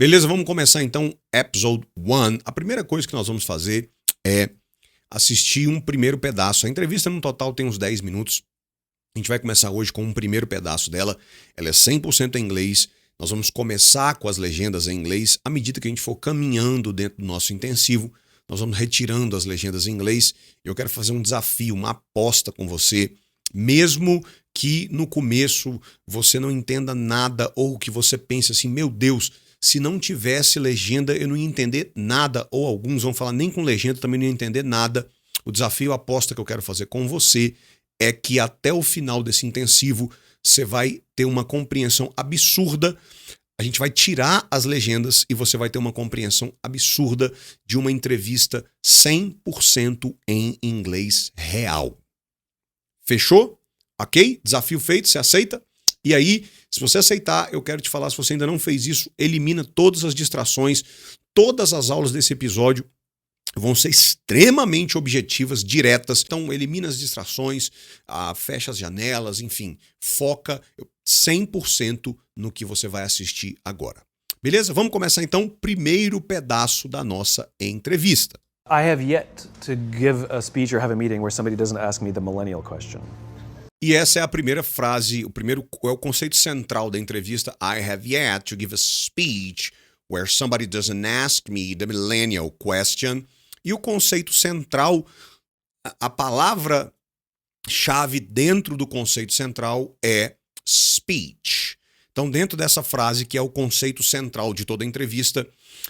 Beleza, vamos começar então Episode 1. A primeira coisa que nós vamos fazer é assistir um primeiro pedaço. A entrevista no total tem uns 10 minutos. A gente vai começar hoje com um primeiro pedaço dela. Ela é 100% em inglês. Nós vamos começar com as legendas em inglês. À medida que a gente for caminhando dentro do nosso intensivo, nós vamos retirando as legendas em inglês. Eu quero fazer um desafio, uma aposta com você. Mesmo que no começo você não entenda nada ou que você pense assim, meu Deus, se não tivesse legenda eu não ia entender nada. Ou alguns vão falar nem com legenda também não ia entender nada. O desafio, a aposta que eu quero fazer com você é que até o final desse intensivo você vai ter uma compreensão absurda. A gente vai tirar as legendas e você vai ter uma compreensão absurda de uma entrevista 100% em inglês real. Fechou? Ok? Desafio feito, você aceita? E aí, se você aceitar, eu quero te falar, se você ainda não fez isso, elimina todas as distrações. Todas as aulas desse episódio vão ser extremamente objetivas, diretas. Então, elimina as distrações, fecha as janelas, enfim, foca 100% no que você vai assistir agora. Beleza? Vamos começar então o primeiro pedaço da nossa entrevista. I have yet to give a speech or have a meeting where somebody doesn't ask me the millennial question. E essa é a primeira frase, é o conceito central da entrevista. I have yet to give a speech where somebody doesn't ask me the millennial question. E o conceito central, a palavra-chave dentro do conceito central é speech. Então, dentro dessa frase, que é o conceito central de toda a entrevista,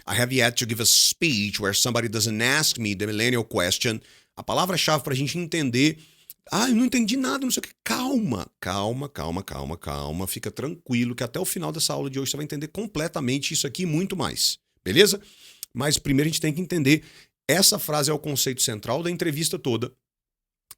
I have yet to give a speech where somebody doesn't ask me the millennial question. A palavra-chave para a gente entender, eu não entendi nada, não sei o que. Calma. Fica tranquilo que até o final dessa aula de hoje você vai entender completamente isso aqui e muito mais. Beleza? Mas primeiro a gente tem que entender, essa frase é o conceito central da entrevista toda.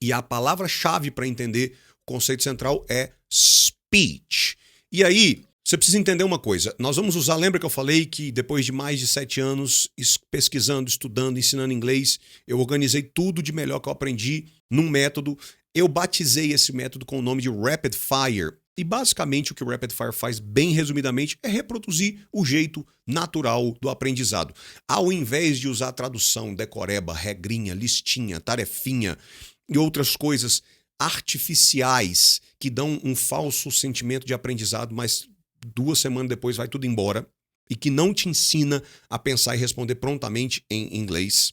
E a palavra-chave para entender o conceito central é speech. E aí, você precisa entender uma coisa. Nós vamos usar, lembra que eu falei que depois de mais de 7 anos pesquisando, estudando, ensinando inglês, eu organizei tudo de melhor que eu aprendi num método. Eu batizei esse método com o nome de Rapid Fire. E basicamente o que o Rapid Fire faz, bem resumidamente, é reproduzir o jeito natural do aprendizado. Ao invés de usar tradução, decoreba, regrinha, listinha, tarefinha e outras coisas artificiais que dão um falso sentimento de aprendizado, mas 2 semanas depois vai tudo embora e que não te ensina a pensar e responder prontamente em inglês.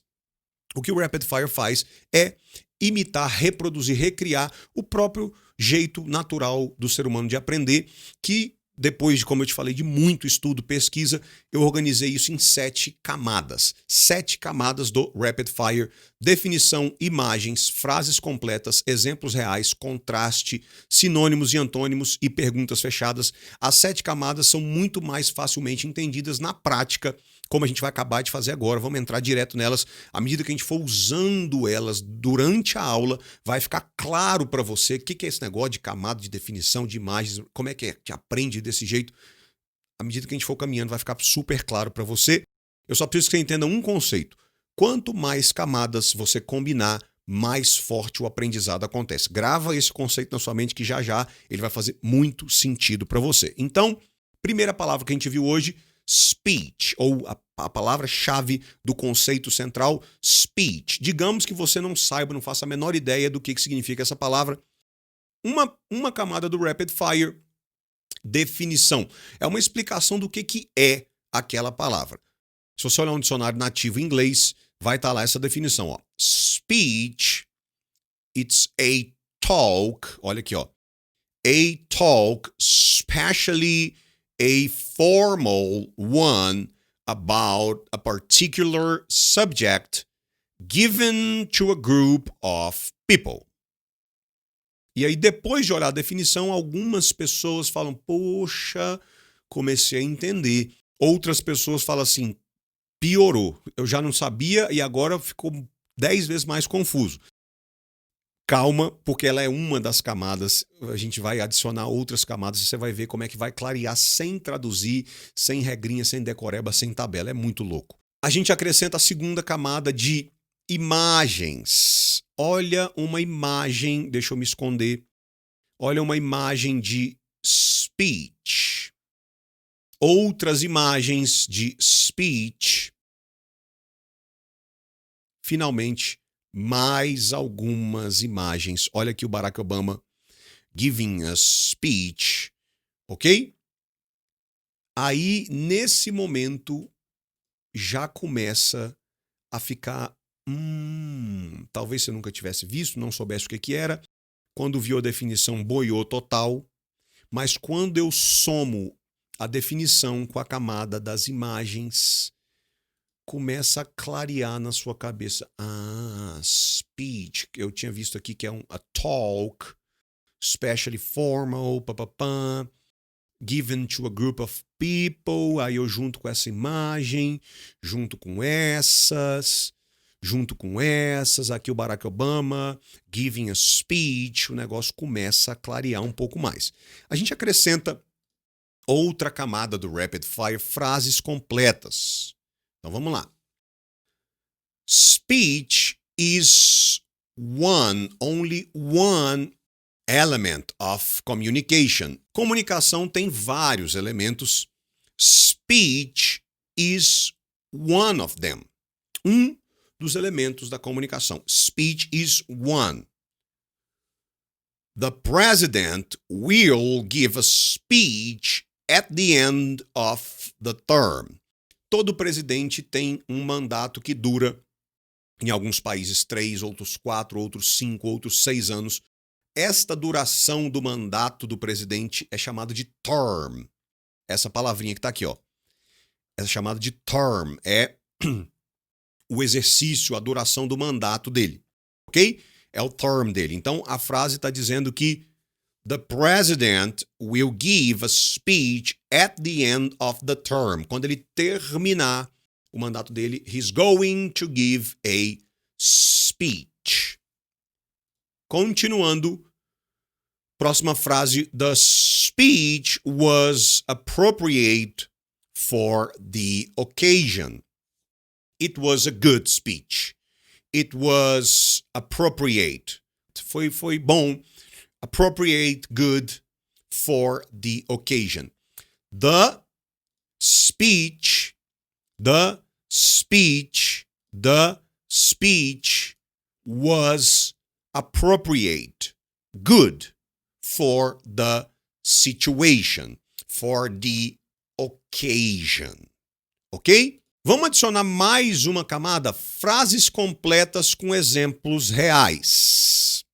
O que o Rapid Fire faz é imitar, reproduzir, recriar o próprio jeito natural do ser humano de aprender, que depois de, como eu te falei, de muito estudo, pesquisa, eu organizei isso em 7 camadas. 7 camadas do Rapid Fire: definição, imagens, frases completas, exemplos reais, contraste, sinônimos e antônimos e perguntas fechadas. As 7 camadas são muito mais facilmente entendidas na prática, como a gente vai acabar de fazer agora. Vamos entrar direto nelas. À medida que a gente for usando elas durante a aula, vai ficar claro para você o que é esse negócio de camada, de definição, de imagens, como é que aprende desse jeito. À medida que a gente for caminhando, vai ficar super claro para você. Eu só preciso que você entenda um conceito. Quanto mais camadas você combinar, mais forte o aprendizado acontece. Grava esse conceito na sua mente que já ele vai fazer muito sentido para você. Então, primeira palavra que a gente viu hoje, speech, ou a palavra-chave do conceito central, speech. Digamos que você não saiba, não faça a menor ideia do que significa essa palavra. Uma camada do Rapid Fire, definição. É uma explicação do que é aquela palavra. Se você olhar um dicionário nativo em inglês, vai estar lá essa definição. Ó. Speech, it's a talk, olha aqui, ó. A talk, especially a formal one about a particular subject given to a group of people. E aí, depois de olhar a definição, algumas pessoas falam, poxa, comecei a entender. Outras pessoas falam assim, piorou. Eu já não sabia e agora ficou 10 vezes mais confuso. Calma, porque ela é uma das camadas. A gente vai adicionar outras camadas, você vai ver como é que vai clarear sem traduzir, sem regrinha, sem decoreba, sem tabela. É muito louco. A gente acrescenta a segunda camada de imagens. Olha uma imagem, deixa eu me esconder. Olha uma imagem de speech. outras imagens de speech. Finalmente, mais algumas imagens. Olha aqui o Barack Obama giving a speech, ok? Aí, nesse momento, já começa a ficar... talvez você nunca tivesse visto, não soubesse o que era. Quando viu a definição, boiou total. Mas quando eu somo a definição com a camada das imagens, começa a clarear na sua cabeça. Speech. Eu tinha visto aqui que é a talk, especially formal, given to a group of people. Aí eu junto com essa imagem, junto com essas, aqui o Barack Obama giving a speech, o negócio começa a clarear um pouco mais. A gente acrescenta outra camada do Rapid Fire, frases completas. Então vamos lá. Speech is only one element of communication. Comunicação tem vários elementos. Speech is one of them. Um dos elementos da comunicação. Speech is one. The president will give a speech at the end of the term. Todo presidente tem um mandato que dura, em alguns países, 3, outros 4, outros 5, outros 6 anos. Esta duração do mandato do presidente é chamada de term. Essa palavrinha que está aqui, ó. É chamada de term. É o exercício, a duração do mandato dele. Ok? É o term dele. Então, a frase está dizendo que the president will give a speech at the end of the term. Quando ele terminar o mandato dele, he's going to give a speech. Continuando, próxima frase, the speech was appropriate for the occasion. It was a good speech. It was appropriate. Foi bom. Appropriate, good for the occasion. The speech was appropriate, good for the situation, for the occasion. Ok? Vamos adicionar mais uma camada, frases completas com exemplos reais.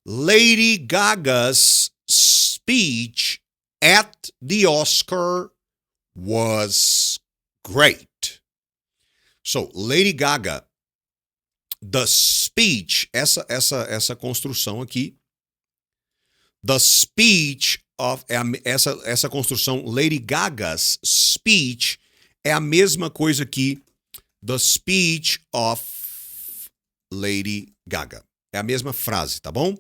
Lady Gaga's speech at the Oscar was great. So, Lady Gaga, the speech, essa construção aqui, the speech of, essa construção, Lady Gaga's speech, é a mesma coisa que the speech of Lady Gaga. É a mesma frase, tá bom?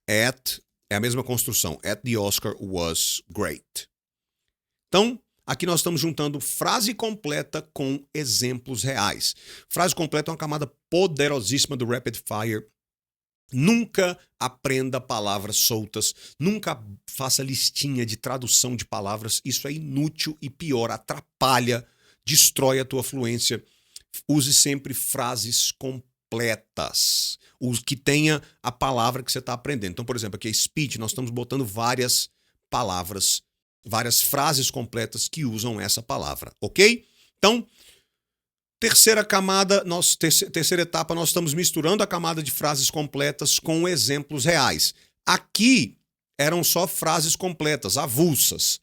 At é a mesma construção. At the Oscar was great. Então, aqui nós estamos juntando frase completa com exemplos reais. Frase completa é uma camada poderosíssima do Rapid Fire. Nunca aprenda palavras soltas, nunca faça listinha de tradução de palavras. Isso é inútil e pior, atrapalha, destrói a tua fluência. Use sempre frases completas, os que tenha a palavra que você está aprendendo. Então, por exemplo, aqui é speech, nós estamos botando várias palavras, várias frases completas que usam essa palavra, ok? Então, terceira camada, terceira etapa, nós estamos misturando a camada de frases completas com exemplos reais. Aqui eram só frases completas, avulsas.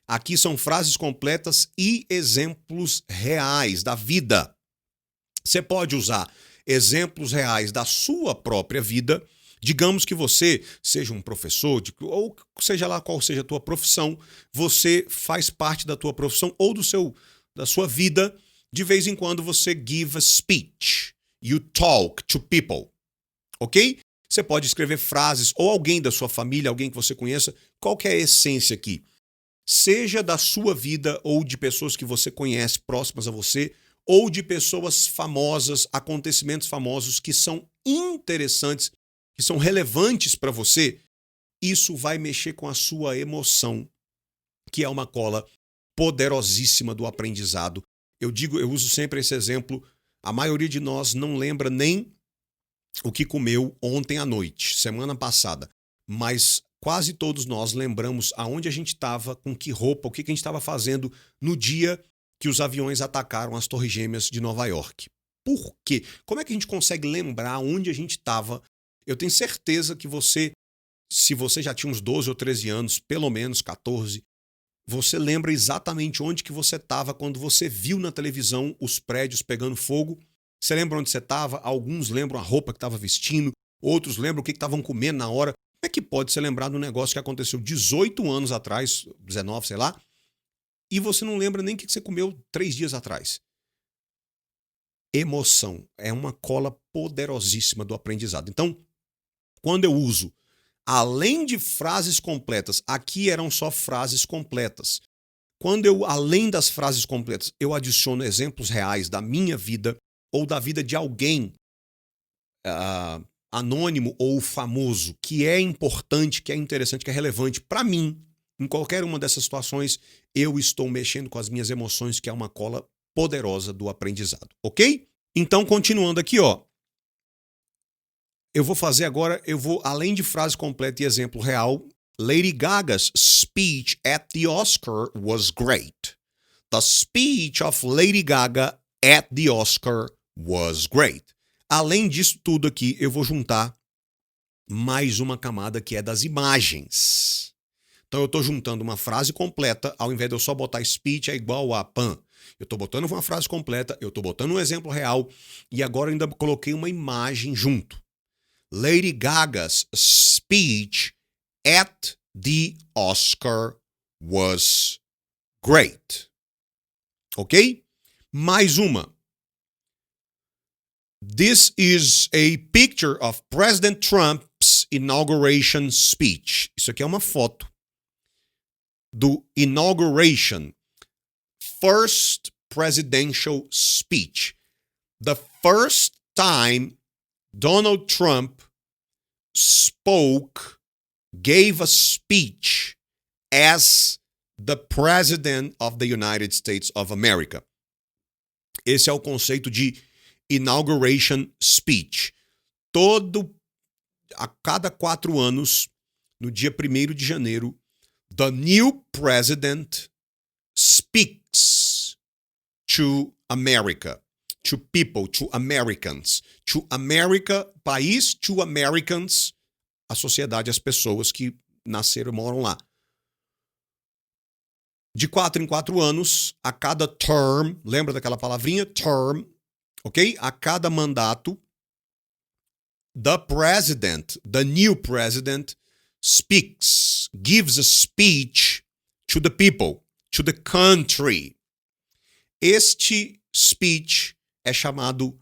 Aqui são frases completas e exemplos reais da vida. Você pode usar exemplos reais da sua própria vida. Digamos que você seja um professor, ou seja lá qual seja a tua profissão, você faz parte da tua profissão ou da sua vida. De vez em quando você give a speech. You talk to people. Ok? Você pode escrever frases, ou alguém da sua família, alguém que você conheça. Qual que é a essência aqui? Seja da sua vida ou de pessoas que você conhece próximas a você, ou de pessoas famosas, acontecimentos famosos que são interessantes, que são relevantes para você. Isso vai mexer com a sua emoção. que é uma cola poderosíssima do aprendizado. Eu uso sempre esse exemplo. A maioria de nós não lembra nem o que comeu ontem à noite, semana passada, mas quase todos nós lembramos aonde a gente estava, com que roupa, o que a gente estava fazendo no dia que os aviões atacaram as Torres Gêmeas de Nova York. Por quê? Como é que a gente consegue lembrar onde a gente estava? Eu tenho certeza que você, se você já tinha uns 12 ou 13 anos, pelo menos 14, você lembra exatamente onde que você estava quando você viu na televisão os prédios pegando fogo. Você lembra onde você estava? Alguns lembram a roupa que estava vestindo, outros lembram o que estavam comendo na hora. Como é que pode ser lembrado um negócio que aconteceu 18 anos atrás, 19, sei lá, e você não lembra nem o que você comeu 3 dias atrás? Emoção é uma cola poderosíssima do aprendizado. Então, quando eu uso, além de frases completas, aqui eram só frases completas. Quando eu, além das frases completas, eu adiciono exemplos reais da minha vida ou da vida de alguém anônimo ou famoso, que é importante, que é interessante, que é relevante para mim, em qualquer uma dessas situações, eu estou mexendo com as minhas emoções, que é uma cola poderosa do aprendizado, ok? Então, continuando aqui, ó. Eu vou fazer agora, além de frase completa e exemplo real, Lady Gaga's speech at the Oscar was great. The speech of Lady Gaga at the Oscar was great. Além disso tudo aqui, eu vou juntar mais uma camada que é das imagens. Então eu estou juntando uma frase completa, ao invés de eu só botar speech é igual a pan. Eu estou botando uma frase completa, eu estou botando um exemplo real e agora ainda coloquei uma imagem junto. Lady Gaga's speech at the Oscar was great. Ok? Mais uma. This is a picture of President Trump's inauguration speech. Isso aqui é uma foto do inauguration, first presidential speech. The first time Donald Trump gave a speech as the President of the United States of America. Esse é o conceito de inauguration speech. A cada 4 anos, no dia 1º de janeiro, the new president speaks to America, to people, to Americans, to America, país, to Americans, a sociedade, as pessoas que nasceram e moram lá. De 4 em 4 anos, a cada term, lembra daquela palavrinha? Term, ok? A cada mandato, the new president, gives a speech to the people, to the country. Este speech é chamado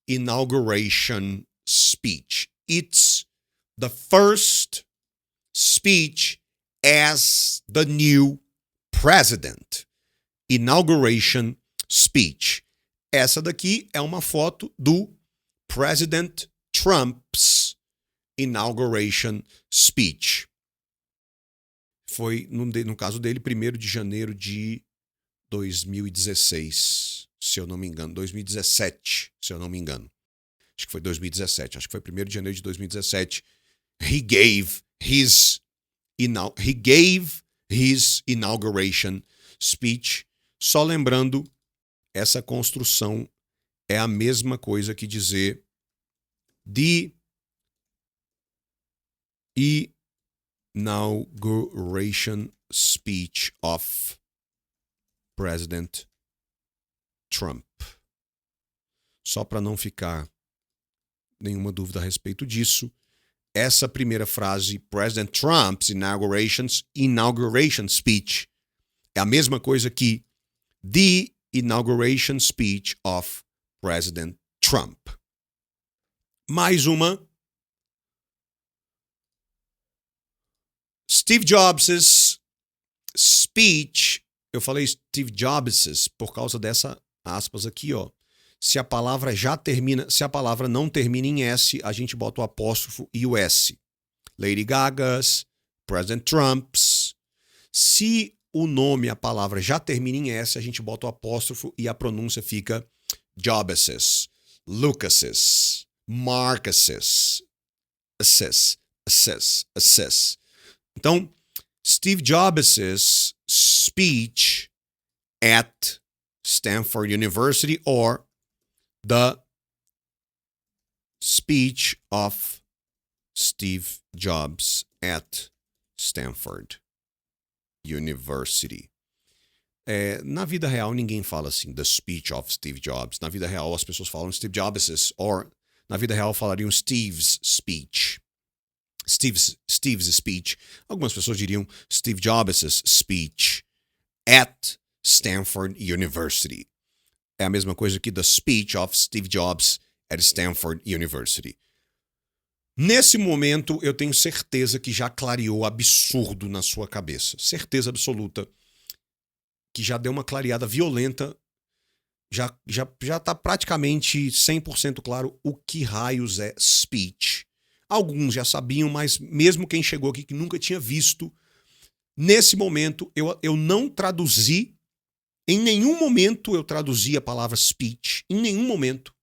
inauguration speech. It's the first speech as the new president. Inauguration speech. Essa daqui é uma foto do President Trump's inauguration speech. Foi, no caso dele, 1º de janeiro de 2016, se eu não me engano. 2017, se eu não me engano. Acho que foi 2017. Acho que foi 1º de janeiro de 2017. He gave his inauguration speech. Só lembrando, essa construção é a mesma coisa que dizer the inauguration speech of President Trump. Só para não ficar nenhuma dúvida a respeito disso, essa primeira frase, President Trump's inauguration speech, é a mesma coisa que the inauguration speech of President Trump. Mais uma. Steve Jobs' speech. Eu falei Steve Jobs' por causa dessa aspas aqui, ó. Se a palavra não termina em S, a gente bota o apóstrofo e o S. Lady Gaga's, President Trump's. Se o nome, a palavra já termina em S, a gente bota o apóstrofo e a pronúncia fica Jobases, Lucases, Marcuses, Assess. Então, Steve Jobs' speech at Stanford University, or the speech of Steve Jobs at Stanford University. Na vida real, ninguém fala assim, the speech of Steve Jobs. Na vida real, as pessoas falam Steve Jobs', or na vida real falariam Steve's speech. Steve's speech. Algumas pessoas diriam Steve Jobs' speech at Stanford University. É a mesma coisa que the speech of Steve Jobs at Stanford University. Nesse momento, eu tenho certeza que já clareou absurdo na sua cabeça. Certeza absoluta que já deu uma clareada violenta. Já está praticamente 100% claro o que raios é speech. Alguns já sabiam, mas mesmo quem chegou aqui que nunca tinha visto, nesse momento eu não traduzi. Em nenhum momento eu traduzi a palavra speech. Em nenhum momento.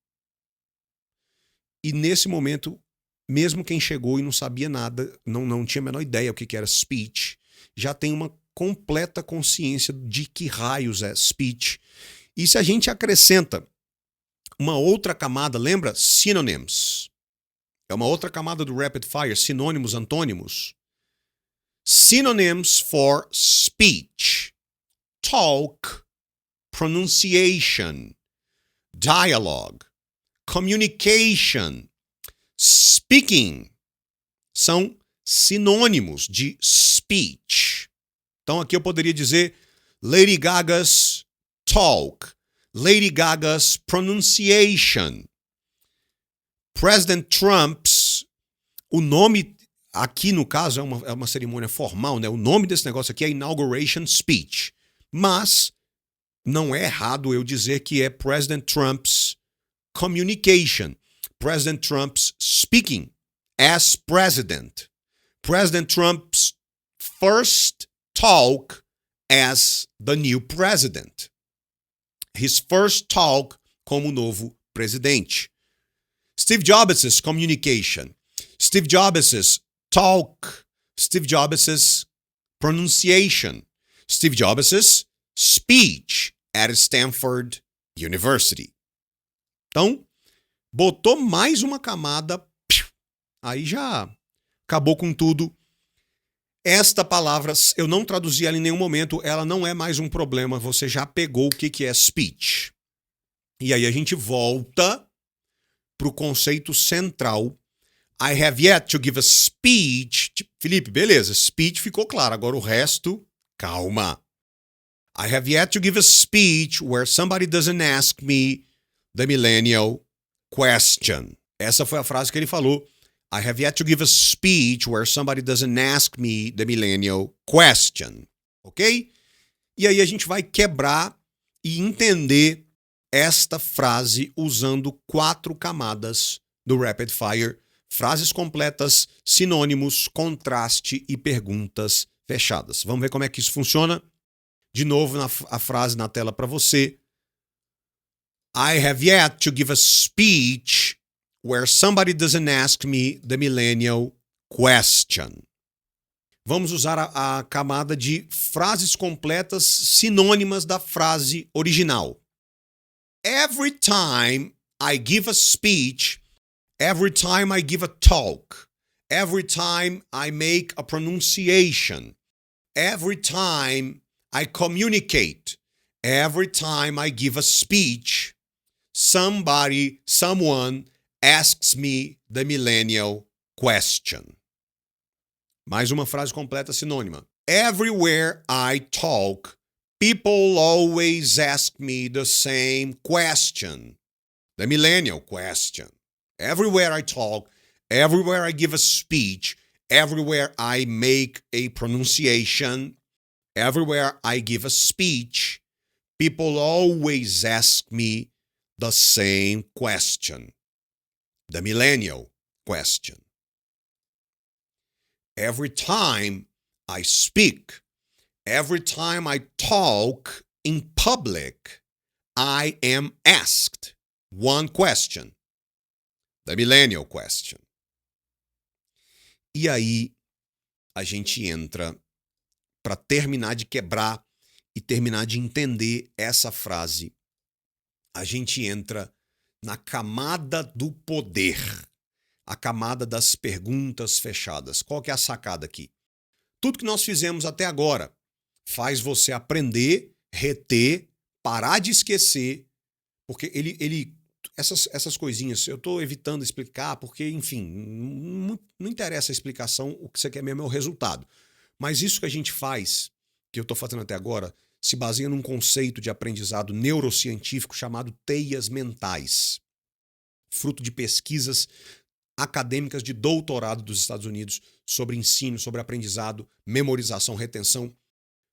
E nesse momento, mesmo quem chegou e não sabia nada, não tinha a menor ideia o que era speech, já tem uma completa consciência de que raios é speech. E se a gente acrescenta uma outra camada, lembra? Synonyms. É uma outra camada do Rapid Fire, sinônimos, antônimos. Synonyms for speech. Talk, pronunciation, dialogue, communication, speaking. São sinônimos de speech. Então aqui eu poderia dizer Lady Gaga's talk, Lady Gaga's pronunciation. President Trump's, o nome aqui no caso é uma cerimônia formal, né? O nome desse negócio aqui é Inauguration Speech. Mas não é errado eu dizer que é President Trump's communication. President Trump's speaking as president. President Trump's first talk as the new president. His first talk como novo presidente. Steve Jobs' communication. Steve Jobs' talk. Steve Jobs' pronunciation. Steve Jobs' speech at Stanford University. Então, botou mais uma camada, aí já acabou com tudo. Esta palavra, eu não traduzi ela em nenhum momento, ela não é mais um problema, você já pegou o que é speech. E aí a gente volta para o conceito central. I have yet to give a speech. Felipe, beleza, speech ficou claro, agora o resto, calma. I have yet to give a speech where somebody doesn't ask me the millennial question. Essa foi a frase que ele falou. I have yet to give a speech where somebody doesn't ask me the millennial question. Ok? E aí a gente vai quebrar e entender esta frase usando 4 camadas do Rapid Fire. Frases completas, sinônimos, contraste e perguntas fechadas. Vamos ver como é que isso funciona? De novo, a frase na tela para você. I have yet to give a speech where somebody doesn't ask me the millennial question. Vamos usar a camada de frases completas sinônimas da frase original. Every time I give a speech, every time I give a talk, every time I make a pronunciation, every time I communicate, every time I give a speech, someone asks me the millennial question. Mais uma frase completa sinônima. Everywhere I talk, people always ask me the same question, the millennial question. Everywhere I talk, everywhere I give a speech, everywhere I make a pronunciation, everywhere I give a speech, people always ask me the same question, the millennial question. Every time I speak, Every time I talk in public, I am asked one question. The millennial question. E aí a gente entra para terminar de quebrar e terminar de entender essa frase. A gente entra na camada do poder, a camada das perguntas fechadas. Qual que é a sacada aqui? Tudo que nós fizemos até agora faz você aprender, reter, parar de esquecer, porque essas coisinhas, eu estou evitando explicar, porque, enfim, não interessa a explicação, o que você quer mesmo é o resultado. Mas isso que a gente faz, que eu estou fazendo até agora, se baseia num conceito de aprendizado neurocientífico chamado teias mentais, fruto de pesquisas acadêmicas de doutorado dos Estados Unidos sobre ensino, sobre aprendizado, memorização, retenção.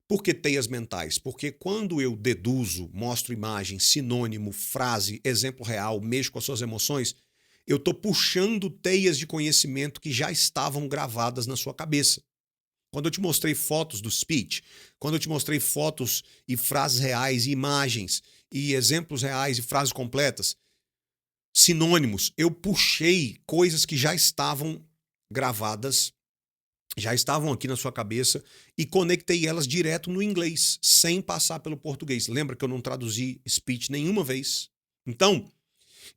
Por que teias mentais? Porque quando eu deduzo, mostro imagem, sinônimo, frase, exemplo real, mexo com as suas emoções, eu estou puxando teias de conhecimento que já estavam gravadas na sua cabeça. Quando eu te mostrei fotos do speech, quando eu te mostrei fotos e frases reais e imagens e exemplos reais e frases completas, sinônimos, eu puxei coisas que já estavam gravadas, já estavam aqui na sua cabeça e conectei elas direto no inglês, sem passar pelo português. Lembra que eu não traduzi speech nenhuma vez? Então,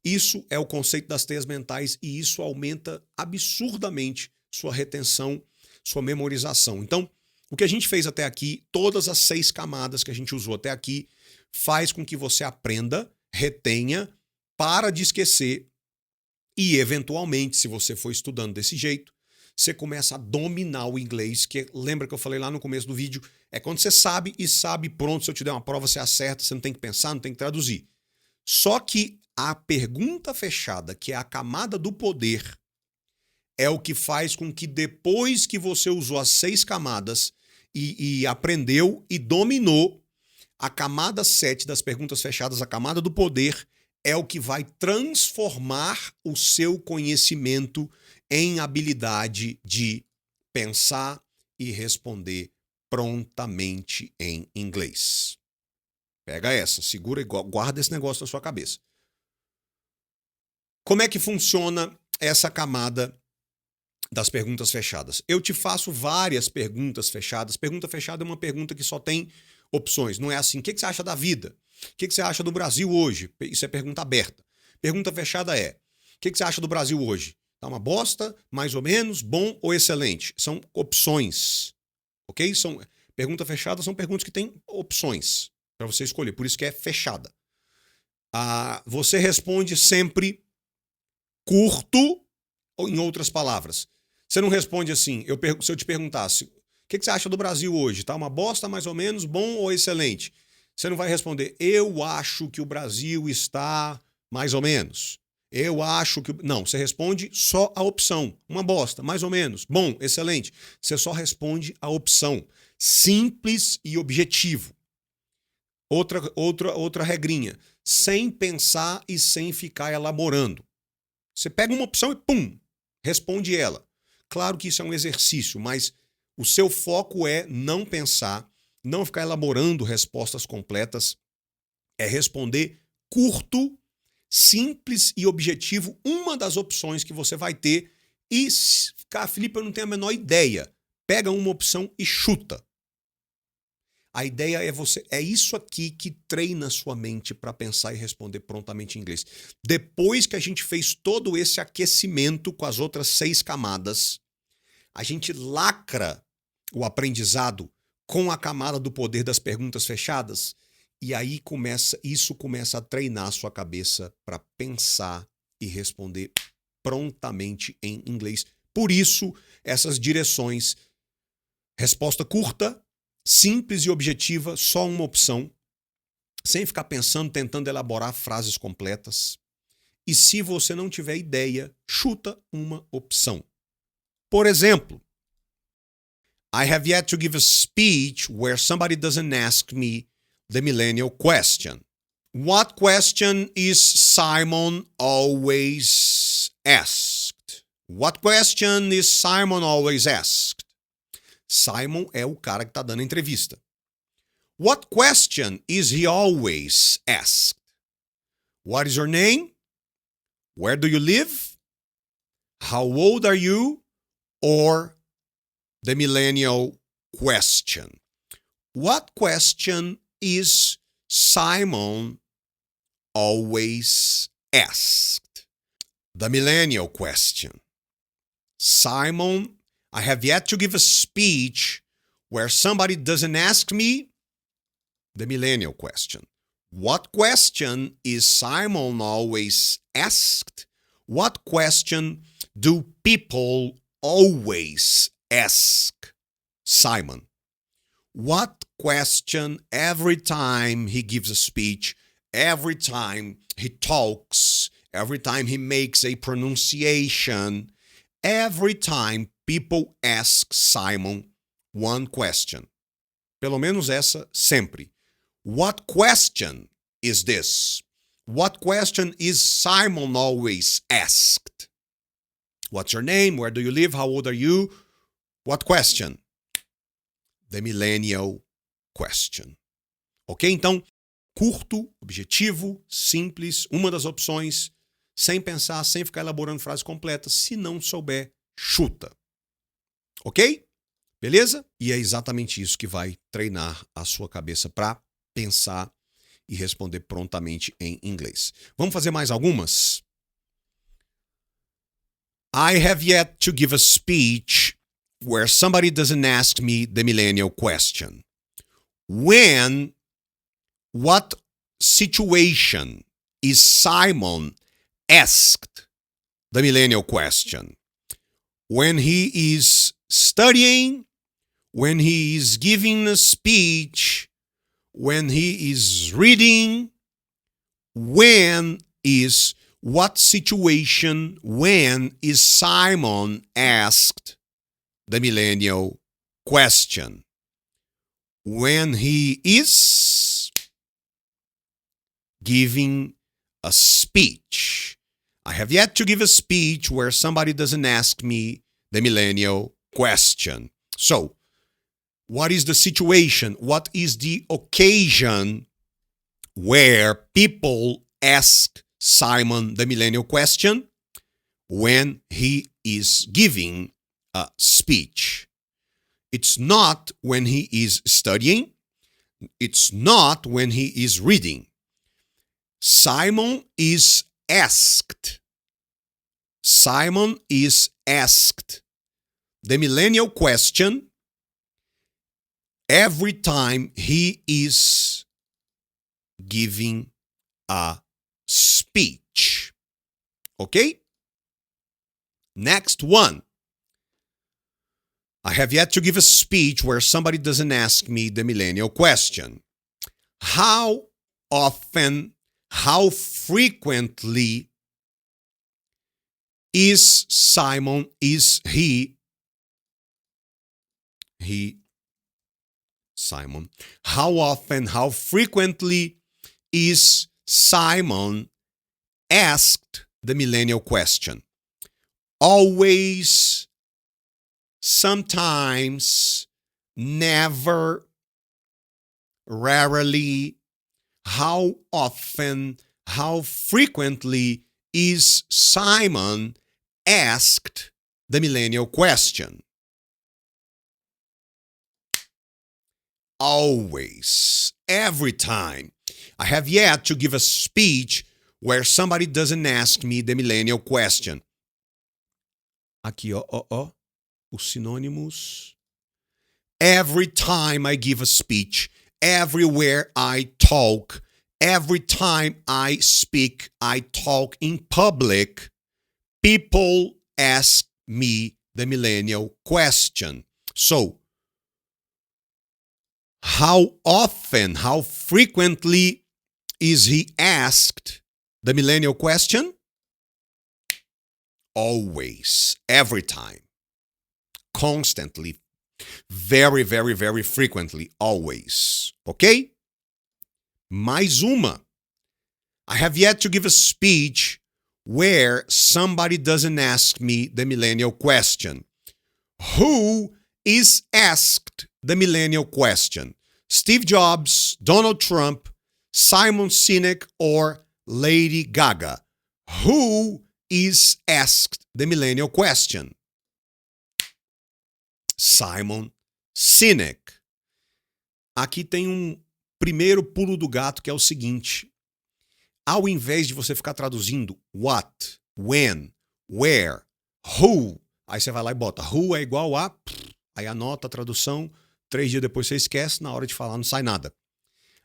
isso é o conceito das teias mentais e isso aumenta absurdamente sua retenção, sua memorização. Então, o que a gente fez até aqui, todas as 6 camadas que a gente usou até aqui, faz com que você aprenda, retenha, para de esquecer e, eventualmente, se você for estudando desse jeito, você começa a dominar o inglês, que lembra que eu falei lá no começo do vídeo, é quando você sabe e sabe, pronto, se eu te der uma prova, você acerta, você não tem que pensar, não tem que traduzir. Só que a pergunta fechada, que é a camada do poder, é o que faz com que depois que você usou as 6 camadas e aprendeu e dominou, a camada 7 das perguntas fechadas, a camada do poder, é o que vai transformar o seu conhecimento em habilidade de pensar e responder prontamente em inglês. Pega essa, segura e guarda esse negócio na sua cabeça. Como é que funciona essa camada das perguntas fechadas? Eu te faço várias perguntas fechadas. Pergunta fechada é uma pergunta que só tem opções. Não é assim, o que você acha da vida? O que você acha do Brasil hoje? Isso é pergunta aberta. Pergunta fechada é, o que você acha do Brasil hoje? Tá uma bosta, mais ou menos, bom ou excelente? São opções, ok? Pergunta fechada são perguntas que têm opções para você escolher, por isso que é fechada. Você responde sempre curto, ou em outras palavras. Você não responde assim, se eu te perguntasse, o que você acha do Brasil hoje? Tá uma bosta, mais ou menos, bom ou excelente? Você não vai responder, eu acho que o Brasil está mais ou menos. Eu acho que... Não, você responde só a opção. Uma bosta, mais ou menos. Bom, excelente. Você só responde a opção. Simples e objetivo. Outra regrinha. Sem pensar e sem ficar elaborando. Você pega uma opção e pum, responde ela. Claro que isso é um exercício, mas o seu foco é não pensar, não ficar elaborando respostas completas, é responder curto, simples e objetivo, uma das opções que você vai ter e, Felipe, eu não tenho a menor ideia. Pega uma opção e chuta. A ideia é isso aqui que treina a sua mente para pensar e responder prontamente em inglês. Depois que a gente fez todo esse aquecimento com as outras 6 camadas, a gente lacra o aprendizado com a camada do poder das perguntas fechadas e aí isso começa a treinar a sua cabeça para pensar e responder prontamente em inglês. Por isso, essas direções, resposta curta, simples e objetiva, só uma opção, sem ficar pensando, tentando elaborar frases completas. E se você não tiver ideia, chuta uma opção. Por exemplo, I have yet to give a speech where somebody doesn't ask me the millennial question. What question is Simon always asked? What question is Simon always asked? Simon é o cara que está dando a entrevista. What question is he always asked? What is your name? Where do you live? How old are you? Or the millennial question. What question is Simon always asked? The millennial question. Simon, I have yet to give a speech where somebody doesn't ask me. The millennial question. What question is Simon always asked? What question do people always ask Simon? What question every time he gives a speech, every time he talks, every time he makes a pronunciation, every time people ask Simon one question. Pelo menos essa sempre. What question is this? What question is Simon always asked? What's your name? Where do you live? How old are you? What question? The millennial question. Ok? Então, curto, objetivo, simples, uma das opções, sem pensar, sem ficar elaborando frases completas. Se não souber, chuta. Ok? Beleza? E é exatamente isso que vai treinar a sua cabeça para pensar e responder prontamente em inglês. Vamos fazer mais algumas? I have yet to give a speech where somebody doesn't ask me the millennial question. When, what situation is Simon asked the millennial question? When he is studying, when he is giving a speech, when he is reading, what situation, when is Simon asked the millennial question? When he is giving a speech. I have yet to give a speech where somebody doesn't ask me the millennial question. So, what is the situation? What is the occasion where people ask Simon the millennial question? When he is giving a speech. It's not when he is studying. It's not when he is reading. Simon is asked. Simon is asked the millennial question every time he is giving a speech. Okay? Next one. I have yet to give a speech where somebody doesn't ask me the millennial question. How often, how frequently is Simon, Simon, how often, how frequently is Simon asked the millennial question? Always, sometimes, never, rarely. How often, how frequently is Simon asked the millennial question? Always, every time. I have yet to give a speech where somebody doesn't ask me the millennial question. Aqui, os sinônimos. Every time I give a speech, everywhere I talk, every time I speak, I talk in public, people ask me the millennial question. So, how often, how frequently is he asked the millennial question? Always, every time, constantly, very, very, very frequently, always. Ok? Mais uma. I have yet to give a speech where somebody doesn't ask me the millennial question. Who is asked the millennial question? Steve Jobs, Donald Trump, Simon Sinek, or Lady Gaga? Who is asked the millennial question? Simon Sinek. Aqui tem um primeiro pulo do gato, que é o seguinte. Ao invés de você ficar traduzindo what, when, where, who, aí você vai lá e bota who é igual a, aí anota a tradução, 3 dias depois você esquece, na hora de falar não sai nada.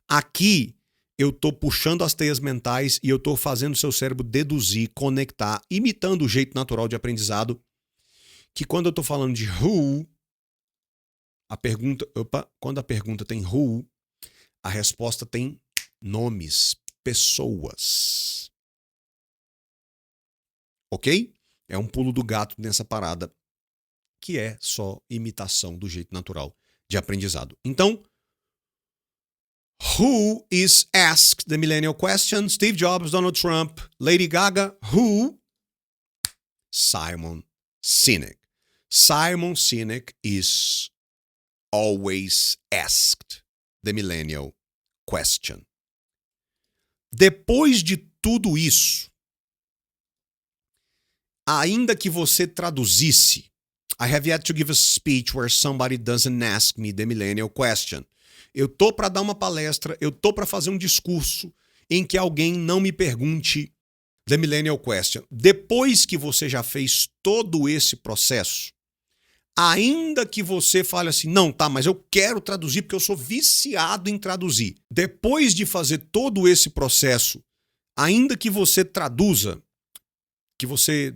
Aqui eu tô puxando as teias mentais e eu tô fazendo o seu cérebro deduzir, conectar, imitando o jeito natural de aprendizado, que quando eu tô falando de who, quando a pergunta tem who, a resposta tem nomes, pessoas. Ok? É um pulo do gato nessa parada, que é só imitação do jeito natural de aprendizado. Então, who is asked the millennial question? Steve Jobs, Donald Trump, Lady Gaga. Who? Simon Sinek. Simon Sinek is always asked the millennial question. Depois de tudo isso, ainda que você traduzisse, I have yet to give a speech where somebody doesn't ask me the millennial question. Eu tô para dar uma palestra, eu tô para fazer um discurso em que alguém não me pergunte the millennial question. Depois que você já fez todo esse processo, ainda que você fale assim, não, tá, mas eu quero traduzir porque eu sou viciado em traduzir. Depois de fazer todo esse processo, ainda que você traduza, que você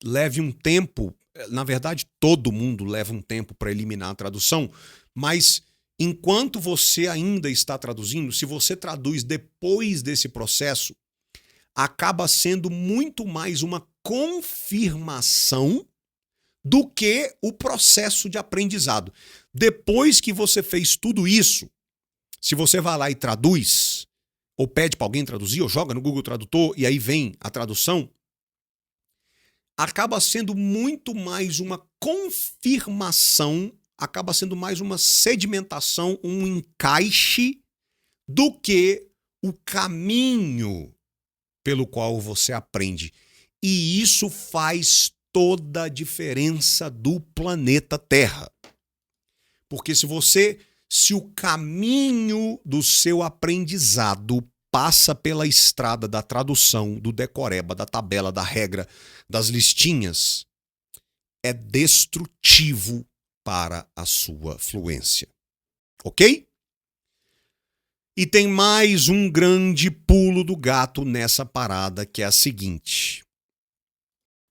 leve um tempo, na verdade todo mundo leva um tempo para eliminar a tradução, mas enquanto você ainda está traduzindo, se você traduz depois desse processo, acaba sendo muito mais uma confirmação do que o processo de aprendizado. Depois que você fez tudo isso, se você vai lá e traduz, ou pede para alguém traduzir, ou joga no Google Tradutor e aí vem a tradução, acaba sendo muito mais uma confirmação, acaba sendo mais uma sedimentação, um encaixe do que o caminho pelo qual você aprende. E isso faz toda a diferença do planeta Terra. Porque se o caminho do seu aprendizado passa pela estrada da tradução, do decoreba, da tabela, da regra, das listinhas, é destrutivo para a sua fluência. Ok? E tem mais um grande pulo do gato nessa parada, que é a seguinte.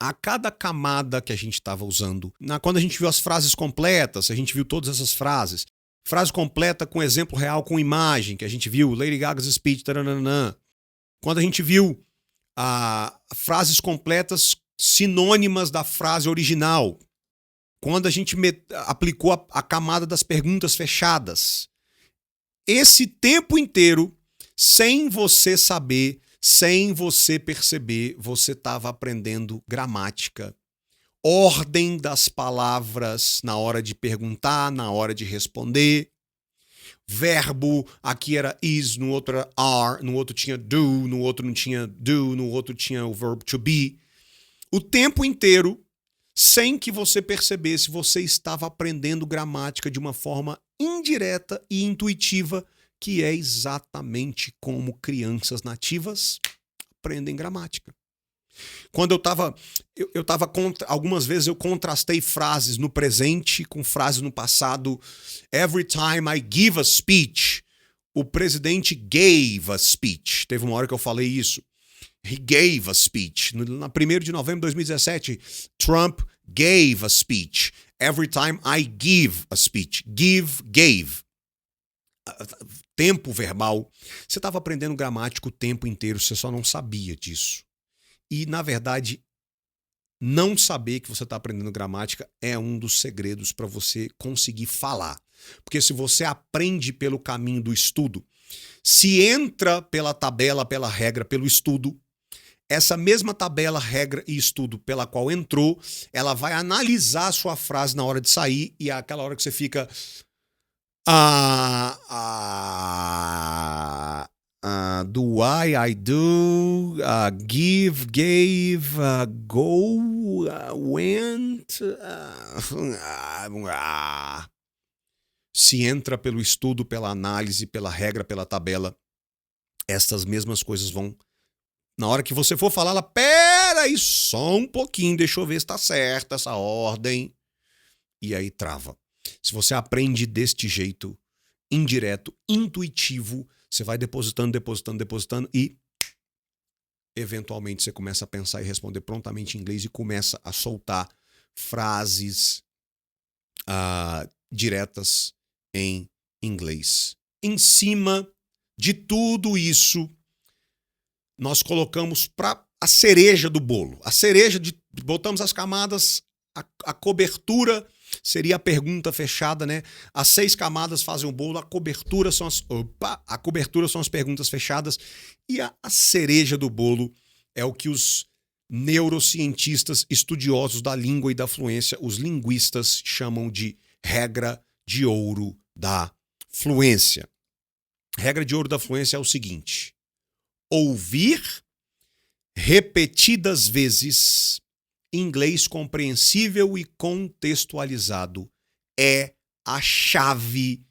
A cada camada que a gente estava usando, quando a gente viu as frases completas, a gente viu todas essas frases, frase completa com exemplo real, com imagem, que a gente viu, Lady Gaga's speech, taranana. Quando a gente viu frases completas sinônimas da frase original, quando a gente aplicou a camada das perguntas fechadas, esse tempo inteiro, sem você saber, sem você perceber, você estava aprendendo gramática, ordem das palavras na hora de perguntar, na hora de responder. Verbo, aqui era is, no outro era are, no outro tinha do, no outro não tinha do, no outro tinha o verbo to be. O tempo inteiro, sem que você percebesse, você estava aprendendo gramática de uma forma indireta e intuitiva, que é exatamente como crianças nativas aprendem gramática. Quando algumas vezes eu contrastei frases no presente com frases no passado. Every time I give a speech, o presidente gave a speech. Teve uma hora que eu falei isso. He gave a speech. Na 1º de novembro de 2017, Trump gave a speech. Every time I give a speech. Give, gave. Tempo verbal. Você estava aprendendo gramática o tempo inteiro, você só não sabia disso. E, na verdade, não saber que você está aprendendo gramática é um dos segredos para você conseguir falar. Porque se você aprende pelo caminho do estudo, se entra pela tabela, pela regra, pelo estudo, essa mesma tabela, regra e estudo pela qual entrou, ela vai analisar a sua frase na hora de sair e é aquela hora que você fica do I do, give, gave, go, went, se entra pelo estudo, pela análise, pela regra, pela tabela, estas mesmas coisas vão, na hora que você for falar, ela, pera aí só um pouquinho, deixa eu ver se tá certa essa ordem, e aí trava. Se você aprende deste jeito, indireto, intuitivo, você vai depositando e eventualmente você começa a pensar e responder prontamente em inglês e começa a soltar frases diretas em inglês. Em cima de tudo isso, nós colocamos para a cereja do bolo. A cereja, botamos as camadas, a cobertura seria a pergunta fechada, né? As 6 camadas fazem o bolo, a cobertura são as perguntas fechadas e a cereja do bolo é o que os neurocientistas estudiosos da língua e da fluência, os linguistas, chamam de regra de ouro da fluência. Regra de ouro da fluência é o seguinte: ouvir repetidas vezes inglês compreensível e contextualizado é a chave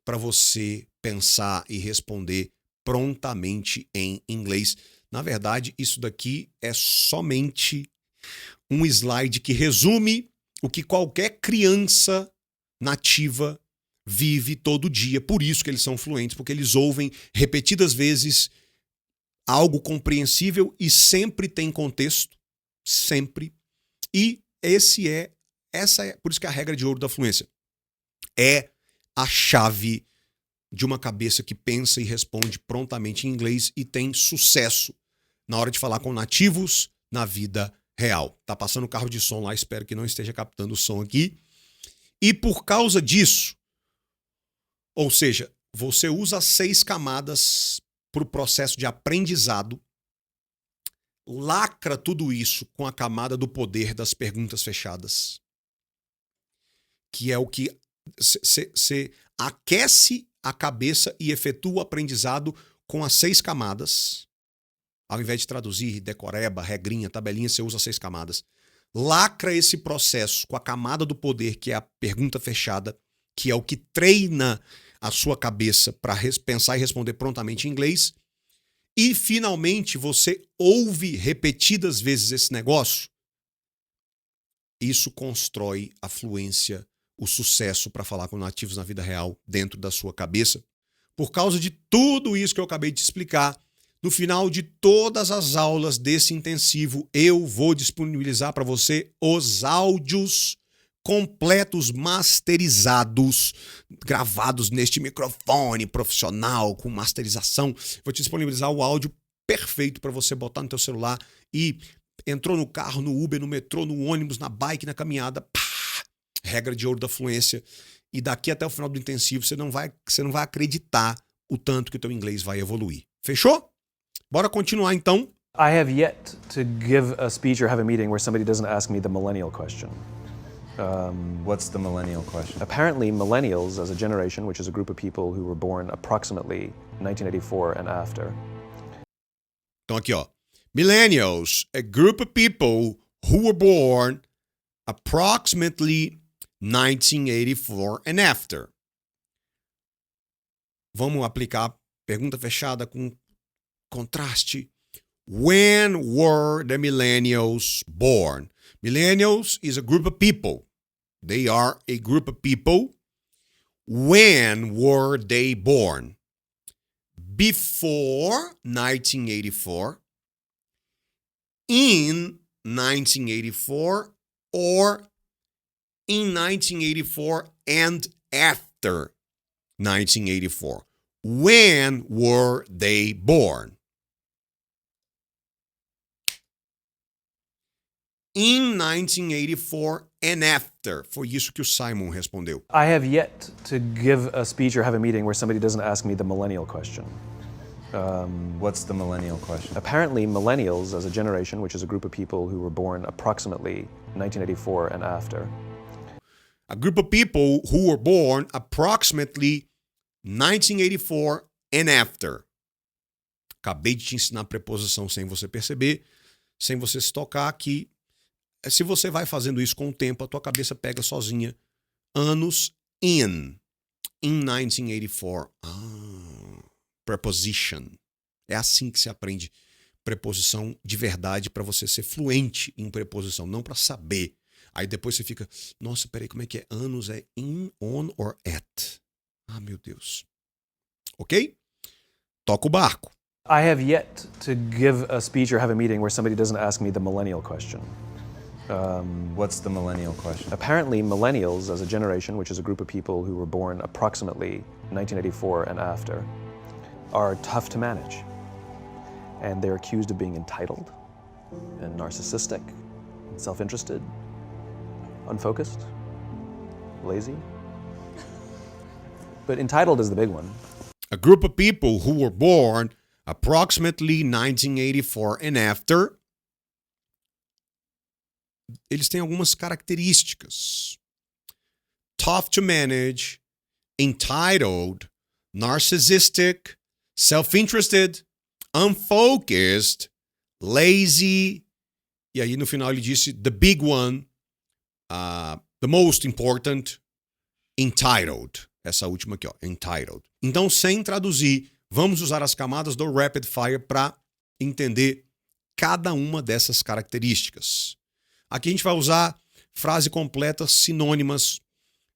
para você pensar e responder prontamente em inglês. Na verdade, isso daqui é somente um slide que resume o que qualquer criança nativa vive todo dia. Por isso que eles são fluentes, porque eles ouvem repetidas vezes algo compreensível e sempre tem contexto, sempre. E por isso que a regra de ouro da fluência é a chave de uma cabeça que pensa e responde prontamente em inglês e tem sucesso na hora de falar com nativos na vida real. Tá passando o carro de som lá, espero que não esteja captando o som aqui. E por causa disso, ou seja, você usa 6 camadas para o processo de aprendizado, lacra tudo isso com a camada do poder das perguntas fechadas, que é o que você aquece a cabeça e efetua o aprendizado com as 6 camadas. Ao invés de traduzir decoreba, regrinha, tabelinha, você usa 6 camadas. Lacra esse processo com a camada do poder, que é a pergunta fechada, que é o que treina a sua cabeça para pensar e responder prontamente em inglês. E, finalmente, você ouve repetidas vezes esse negócio. Isso constrói a fluência, o sucesso para falar com nativos na vida real dentro da sua cabeça. Por causa de tudo isso que eu acabei de explicar, no final de todas as aulas desse intensivo, eu vou disponibilizar para você os áudios completos, masterizados, gravados neste microfone profissional, com masterização. Vou te disponibilizar o áudio perfeito para você botar no teu celular e entrou no carro, no Uber, no metrô, no ônibus, na bike, na caminhada. Pá! Regra de ouro da fluência. E daqui até o final do intensivo, você não vai acreditar o tanto que o teu inglês vai evoluir. Fechou? Bora continuar então. I have yet to give a speech or have a meeting where somebody doesn't ask me the millennial question. What's the millennial question? Apparently, millennials as a generation, which is a group of people who were born approximately 1984 and after. Então aqui, ó. Millennials, a group of people who were born approximately 1984 and after. Vamos aplicar pergunta fechada com contraste. When were the millennials born? Millennials is a group of people. They are a group of people. When were they born? Before 1984, in 1984, or in 1984 and after 1984. When were they born? In 1984 and after. Foi isso que o Simon respondeu. I have yet to give a speech or have a meeting where somebody doesn't ask me the millennial question. What's the millennial question? Apparently, millennials, as a generation, which is a group of people who were born approximately 1984 and after, A group of people who were born approximately 1984 and after. Acabei de te ensinar a preposição sem você perceber, sem você se tocar aqui. Se você vai fazendo isso com o tempo, a tua cabeça pega sozinha. Anos in 1984. Preposition. É assim que se aprende preposição de verdade para você ser fluente em preposição, não para saber. Aí depois você fica, nossa, peraí, como é que é? Anos é in, on or at. Ah, meu Deus. Ok? Toca o barco. I have yet to give a speech or have a meeting where somebody doesn't ask me the millennial question. What's the millennial question? Apparently, millennials, as a generation, which is a group of people who were born approximately 1984 and after, are tough to manage. And they're accused of being entitled and narcissistic, and self-interested, unfocused, lazy. But entitled is the big one. A group of people who were born approximately 1984 and after, eles têm algumas características. Tough to manage, entitled, narcissistic, self-interested, unfocused, lazy. E aí no final ele disse the big one, the most important, entitled. Essa última aqui, ó, entitled. Então, sem traduzir, vamos usar as camadas do Rapid Fire para entender cada uma dessas características. Aqui a gente vai usar frase completa, sinônimas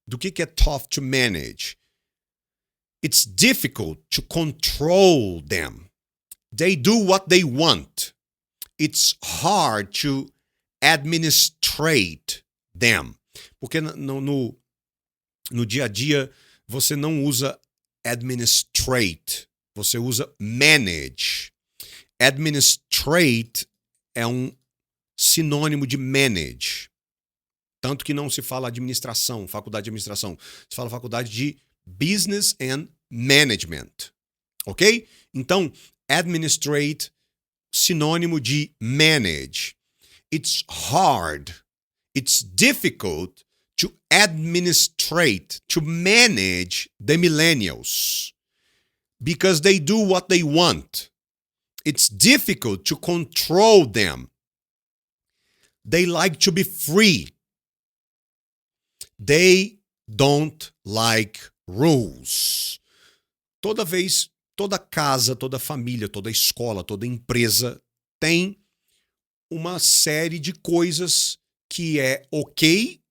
do que é tough to manage. It's difficult to control them. They do what they want. It's hard to administrate them. Porque no dia a dia você não usa administrate, você usa manage. Administrate é um sinônimo de manage. Tanto que não se fala administração, faculdade de administração. Se fala faculdade de business and management. Ok? Então, administrate, sinônimo de manage. It's hard. It's difficult to administrate, to manage the millennials. Because they do what they want. It's difficult to control them. They like to be free. They don't like rules. Toda vez, toda casa, toda família, toda escola, toda empresa tem uma série de coisas que é ok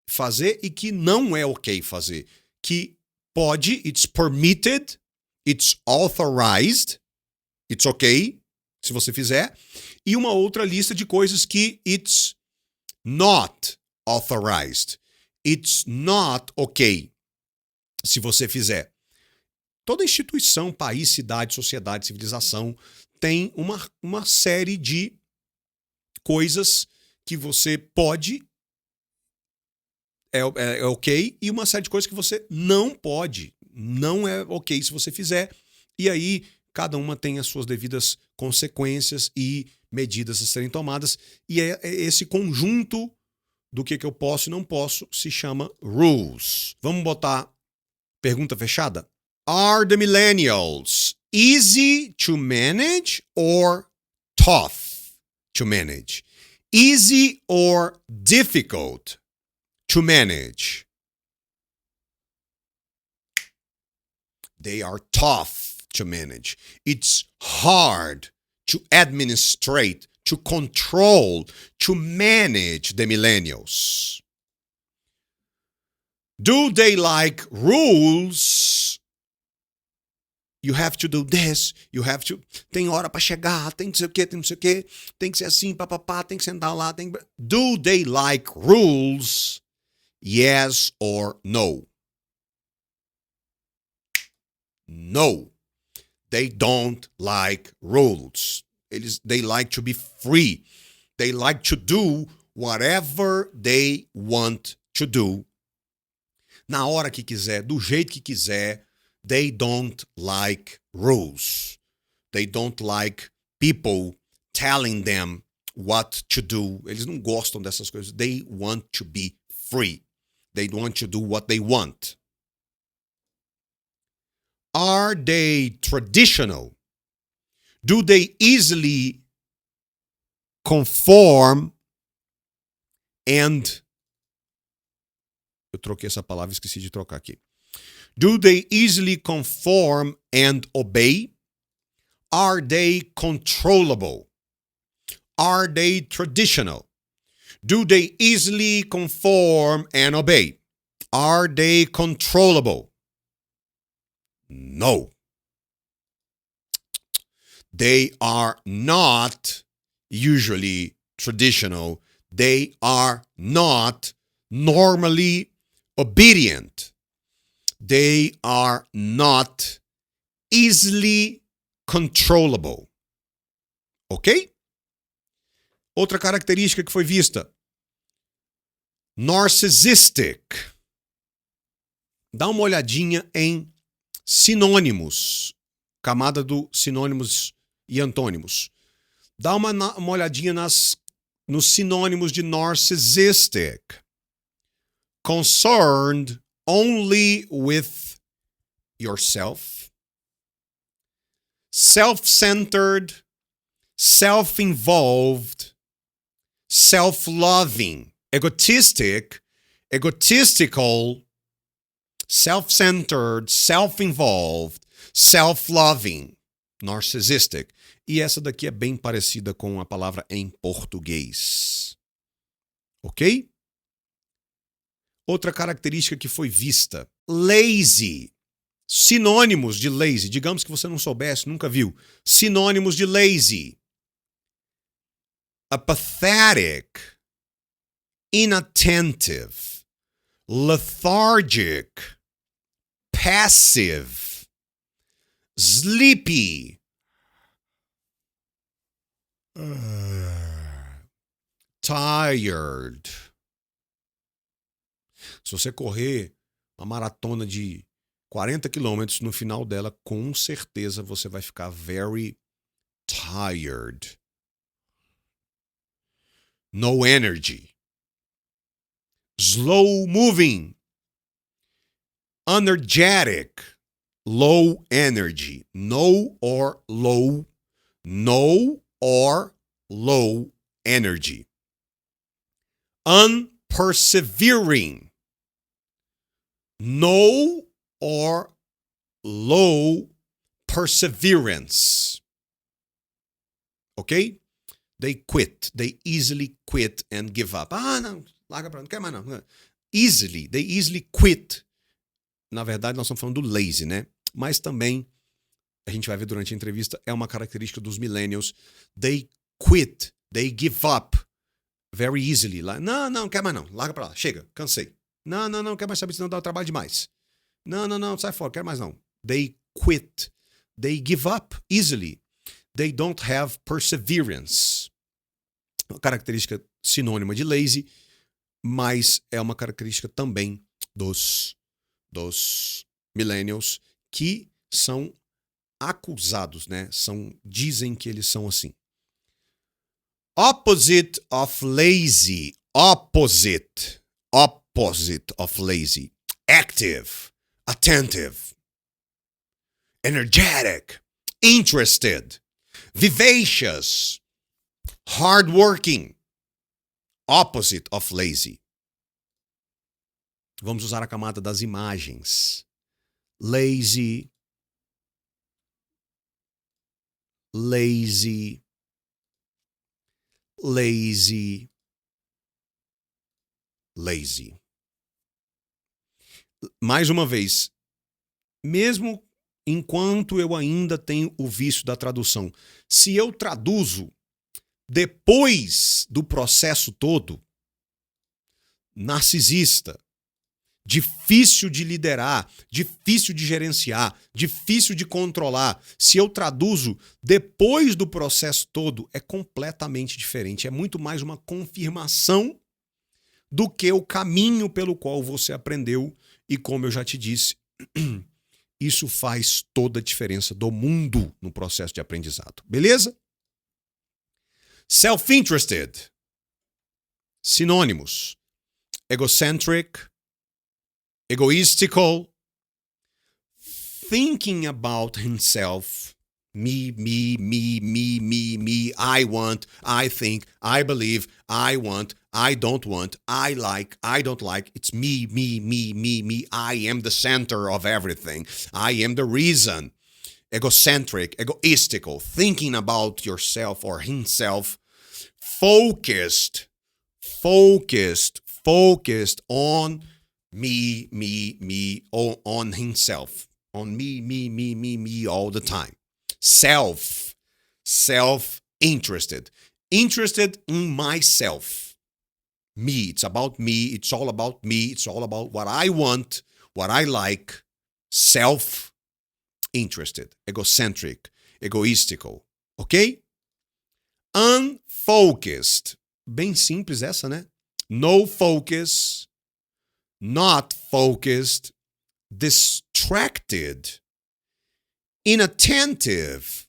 fazer e que não é ok fazer. Que pode, it's permitted, it's authorized, it's ok, se você fizer. E uma outra lista de coisas que it's not authorized. It's not ok, se você fizer. Toda instituição, país, cidade, sociedade, civilização tem uma série de coisas que você pode, é ok, e uma série de coisas que você não pode, não é ok se você fizer. E aí, cada uma tem as suas devidas consequências e medidas a serem tomadas. E é esse conjunto do que eu posso e não posso se chama rules. Vamos botar pergunta fechada? Are the millennials easy to manage or tough to manage? Easy or difficult to manage? They are tough to manage. It's hard to administrate, to control, to manage the millennials. Do they like rules? You have to do this, you have to... Tem hora para chegar, tem não sei o quê, tem não sei o quê, tem que ser assim, papapá, tem que sentar lá, tem... Do they like rules? Yes or no? No. They don't like rules. They like to be free. They like to do whatever they want to do. Na hora que quiser, do jeito que quiser. They don't like rules. They don't like people telling them what to do. Eles não gostam dessas coisas. They want to be free. They want to do what they want. Are they traditional? Do they easily conform and... Eu troquei essa palavra, esqueci de trocar aqui. Do they easily conform and obey? Are they controllable? Are they traditional? Do they easily conform and obey? Are they controllable? No. They are not usually traditional. They are not normally obedient. They are not easily controllable. Ok? Outra característica que foi vista. Narcissistic. Dá uma olhadinha em sinônimos. Camada do sinônimos e antônimos. Dá uma olhadinha nos sinônimos de narcissistic. Concerned only with yourself. Self-centered. Self-involved. Self-loving. Egotistic. Egotistical. Self-centered. Self-involved. Self-loving. Narcissistic. E essa daqui é bem parecida com a palavra em português. Ok? Outra característica que foi vista. Lazy. Sinônimos de lazy. Digamos que você não soubesse, nunca viu. Sinônimos de lazy. Apathetic. Inattentive. Lethargic. Passive. Sleepy. Tired. Se você correr uma maratona de 40 quilômetros, no final dela, com certeza você vai ficar very tired. No energy. Slow moving. Energetic. Low energy. No or low. No or low energy. Unpersevering. No or low perseverance. Ok? They quit. They easily quit and give up. Ah, não. Larga pra lá. Não quer mais não. Easily. They easily quit. Na verdade, nós estamos falando do lazy, né? Mas também, a gente vai ver durante a entrevista, é uma característica dos millennials. They quit. They give up very easily. Não quer mais não. Larga pra lá. Chega. Cansei. Não quer mais saber, senão dá trabalho demais. Não, sai fora, quero mais não. They quit. They give up easily. They don't have perseverance. Uma característica sinônima de lazy, mas é uma característica também dos millennials que são acusados, né? Dizem que eles são assim. Opposite of lazy. Opposite of lazy. Active. Attentive. Energetic. Interested. Vivacious. Hardworking. Opposite of lazy. Vamos usar a camada das imagens. Lazy. Lazy. Lazy. Lazy. Mais uma vez, mesmo enquanto eu ainda tenho o vício da tradução, se eu traduzo depois do processo todo, narcisista, difícil de liderar, difícil de gerenciar, difícil de controlar, se eu traduzo depois do processo todo, é completamente diferente. É muito mais uma confirmação do que o caminho pelo qual você aprendeu. E como eu já te disse, Isso faz toda a diferença do mundo no processo de aprendizado. Beleza? Self-interested. Sinônimos: egocentric, egoistical, thinking about himself, me, I want, I think, I believe, I want, I don't want, I like, I don't like. It's me. I am the center of everything. I am the reason. Egocentric, egoistical, thinking about yourself or himself. Focused on me, on himself. On me all the time. Self-interested. Interested in myself. Me, it's about me, it's all about me, it's all about what I want, what I like. Self-interested, egocentric, egoistical, ok? Unfocused. Bem simples essa, né? No focus, not focused, distracted, inattentive.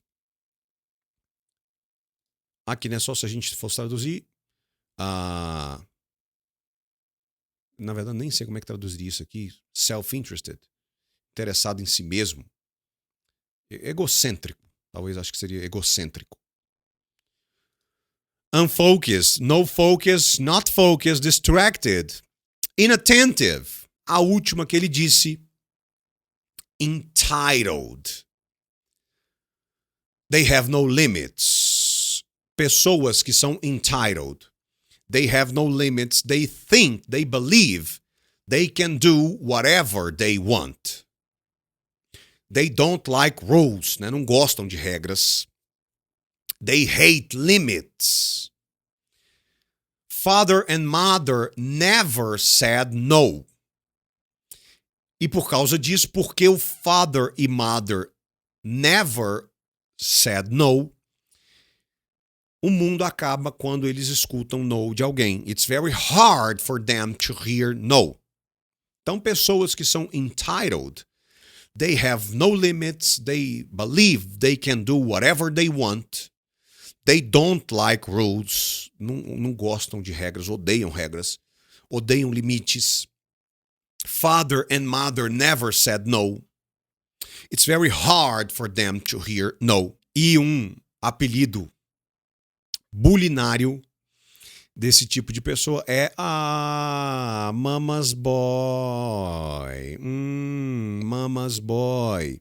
Aqui, né? Só se a gente fosse traduzir. Na verdade, nem sei como é que traduziria isso aqui. Self-interested. Interessado em si mesmo. Egocêntrico. Talvez acho que seria egocêntrico. Unfocused, no focus, not focused, distracted, inattentive. A última que ele disse, entitled. They have no limits. Pessoas que são entitled. They have no limits. They think, they believe they can do whatever they want. They don't like rules, né? Não gostam de regras. They hate limits. Father and mother never said no. E por causa disso, porque o father e mother never said no, o mundo acaba quando eles escutam no de alguém. It's very hard for them to hear no. Então, pessoas que são entitled, they have no limits, they believe they can do whatever they want. They don't like rules. Não gostam de regras, odeiam limites. Father and mother never said no. It's very hard for them to hear no. E apelido bulinário desse tipo de pessoa é mama's boy. Mama's boy.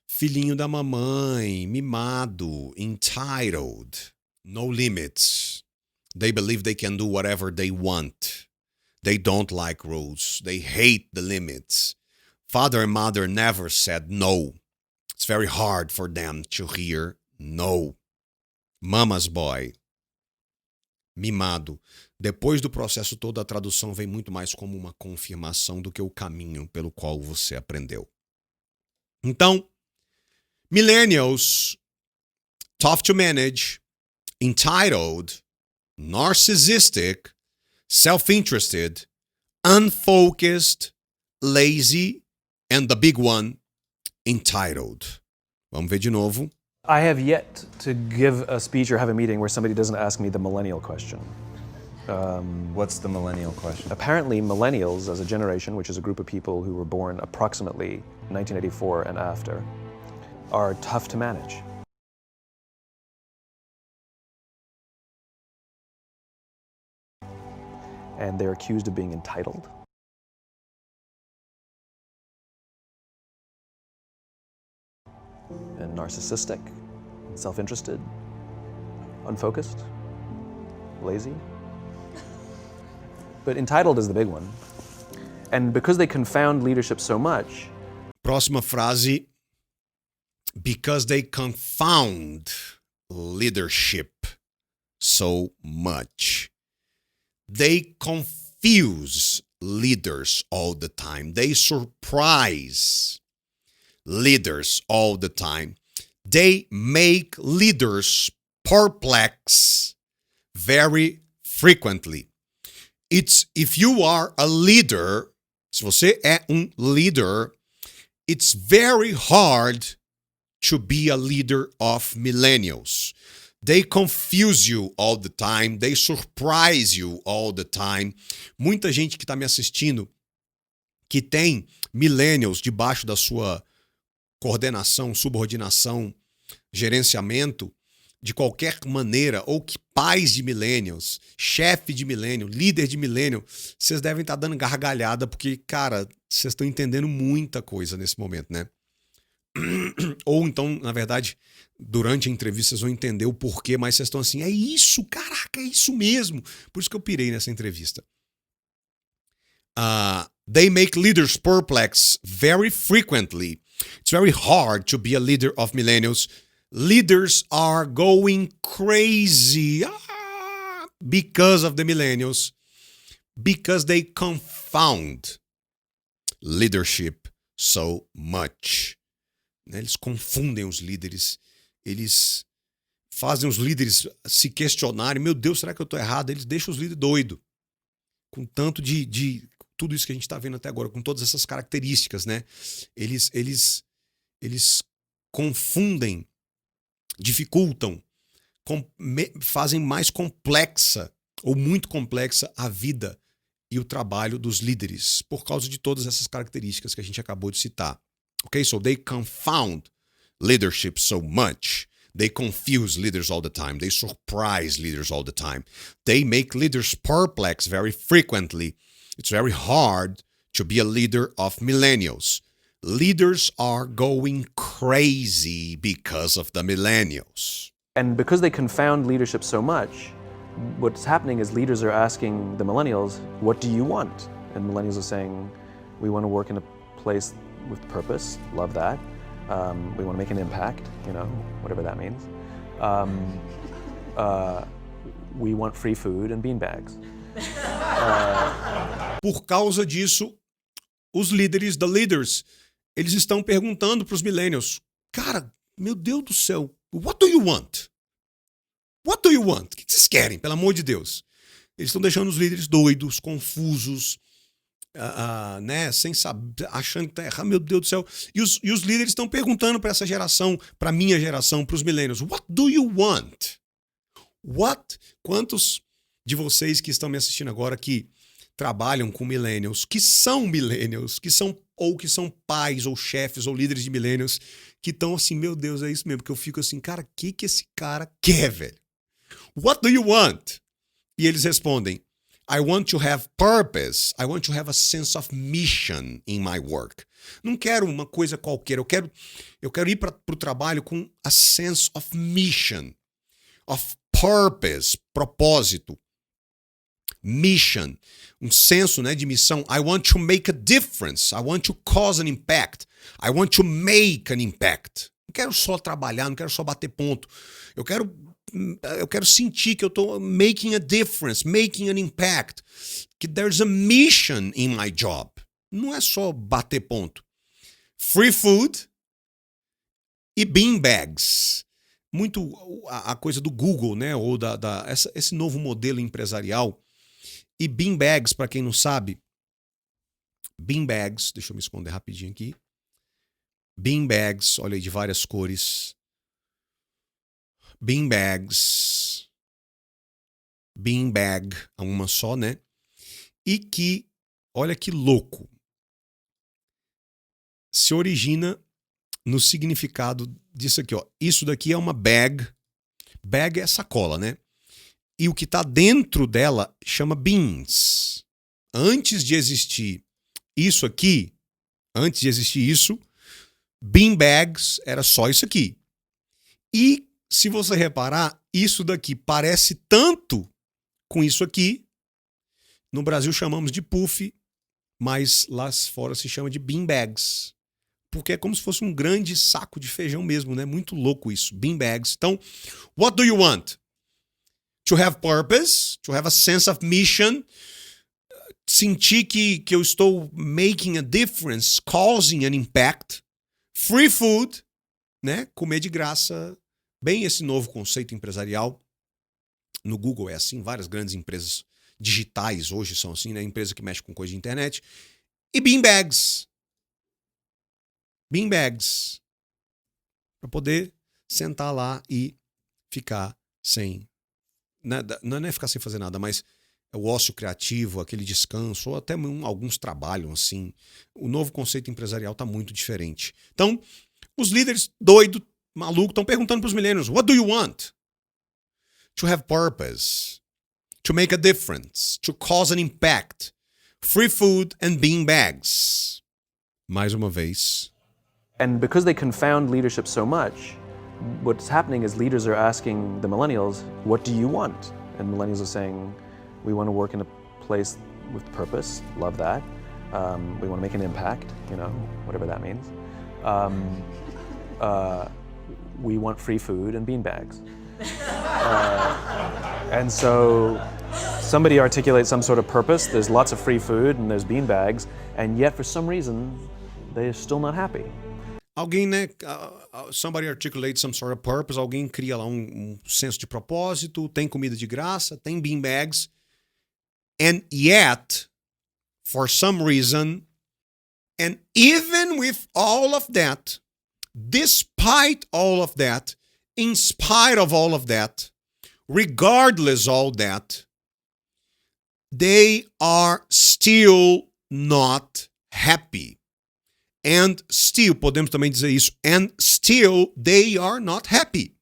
Filhinho da mamãe, mimado, entitled, no limits. They believe they can do whatever they want. They don't like rules. They hate the limits. Father and mother never said no. It's very hard for them to hear no. Mama's boy. Mimado. Depois do processo todo, a tradução vem muito mais como uma confirmação do que o caminho pelo qual você aprendeu. Então, millennials, tough to manage, entitled, narcissistic, self-interested, unfocused, lazy, and the big one, entitled. Vamos ver de novo. I have yet to give a speech or have a meeting where somebody doesn't ask me the millennial question. What's the millennial question? Apparently, millennials as a generation, which is a group of people who were born approximately 1984 and after, are tough to manage. And they're accused of being entitled. And narcissistic, self-interested, unfocused, lazy. But entitled is the big one. And because they confound leadership so much. Próxima frase. Because they confound leadership so much. They confuse leaders all the time. They surprise leaders all the time. They make leaders perplex very frequently. It's if you are a leader, se você é líder, It's very hard to be a leader of millennials. They confuse you all the time. They surprise you all the time. Muita gente que está me assistindo que tem millennials debaixo da sua coordenação, subordinação, gerenciamento, de qualquer maneira, ou que pais de millennials, chefe de millennial, líder de millennial, vocês devem estar dando gargalhada porque, cara, vocês estão entendendo muita coisa nesse momento, né? Ou então, na verdade, durante a entrevista vocês vão entender o porquê, mas vocês estão assim, é isso, caraca, é isso mesmo. Por isso que eu pirei nessa entrevista. They make leaders perplex very frequently. It's very hard to be a leader of millennials. Leaders are going crazy because of the millennials, because they confound leadership so much. Eles confundem os líderes, eles fazem os líderes se questionarem, meu Deus, será que eu estou errado? Eles deixam os líderes doidos, com tanto de tudo isso que a gente está vendo até agora, com todas essas características, né? Eles confundem, dificultam, fazem mais complexa ou muito complexa a vida e o trabalho dos líderes por causa de todas essas características que a gente acabou de citar. Okay, so they confound leadership so much. They confuse leaders all the time. They surprise leaders all the time. They make leaders perplex very frequently. It's very hard to be a leader of millennials. Leaders are going crazy because of the millennials. And because they confound leadership so much, what's happening is leaders are asking the millennials, what do you want? And millennials are saying, we want to work in a place with purpose, love that. We want to make an impact, whatever that means. We want free food and beanbags. Por causa disso, os líderes, the leaders, eles estão perguntando para os millennials, cara, meu Deus do céu, what do you want? What do you want? O que vocês querem, pelo amor de Deus? Eles estão deixando os líderes doidos, confusos, né, sem saber, achando que tá errado, meu Deus do céu. E os líderes estão perguntando para essa geração, para a minha geração, para os millennials, what do you want? Quantos de vocês que estão me assistindo agora que trabalham com millennials, que são pais ou chefes ou líderes de millennials, que estão assim, meu Deus, é isso mesmo, que eu fico assim, cara, o que esse cara quer, velho? What do you want? E eles respondem, I want to have purpose. I want to have a sense of mission in my work. Não quero uma coisa qualquer. Eu quero ir para o trabalho com a sense of mission, of purpose, propósito, mission, um senso, né, de missão. I want to make a difference. I want to cause an impact. I want to make an impact. Não quero só trabalhar, não quero só bater ponto. Eu quero sentir que eu estou making a difference, making an impact, que there's a mission in my job. Não é só bater ponto. Free food e beanbags. Muito a coisa do Google, né? Ou esse novo modelo empresarial. E beanbags, para quem não sabe, beanbags, deixa eu me esconder rapidinho aqui. Beanbags, olha aí, de várias cores. Beanbags, beanbag, uma só, né? E que, olha que louco, se origina no significado disso aqui, ó. Isso daqui é uma bag. Bag é sacola, né? E o que está dentro dela chama beans. Antes de existir isso aqui, beanbags era só isso aqui. E se você reparar, isso daqui parece tanto com isso aqui. No Brasil chamamos de puff, mas lá fora se chama de beanbags. Porque é como se fosse um grande saco de feijão mesmo, né? Muito louco isso, beanbags. Então, what do you want? To have purpose, to have a sense of mission, sentir que eu estou making a difference, causing an impact, free food, né? Comer de graça, bem esse novo conceito empresarial. No Google é assim, várias grandes empresas digitais hoje são assim, né? Empresa que mexe com coisa de internet. E beanbags. beanbags, para poder sentar lá e ficar sem, não é ficar sem fazer nada, mas o ócio criativo, aquele descanso, ou até alguns trabalham assim. O novo conceito empresarial está muito diferente. Então, os líderes doidos, malucos, estão perguntando para os millennials, what do you want? To have purpose, to make a difference, to cause an impact, free food and beanbags. Mais uma vez. And because they confound leadership so much, what's happening is leaders are asking the millennials, what do you want? And millennials are saying, we want to work in a place with purpose, love that. We want to make an impact, whatever that means. We want free food and beanbags. And so somebody articulates some sort of purpose, there's lots of free food and there's beanbags, and yet for some reason, they're still not happy. Alguém, né? Somebody articulates some sort of purpose, alguém cria lá um senso de propósito, tem comida de graça, tem beanbags, and yet, for some reason, and even with all of that, despite all of that, in spite of all of that, regardless of all that, they are still not happy. And still, podemos também dizer isso, and still they are not happy.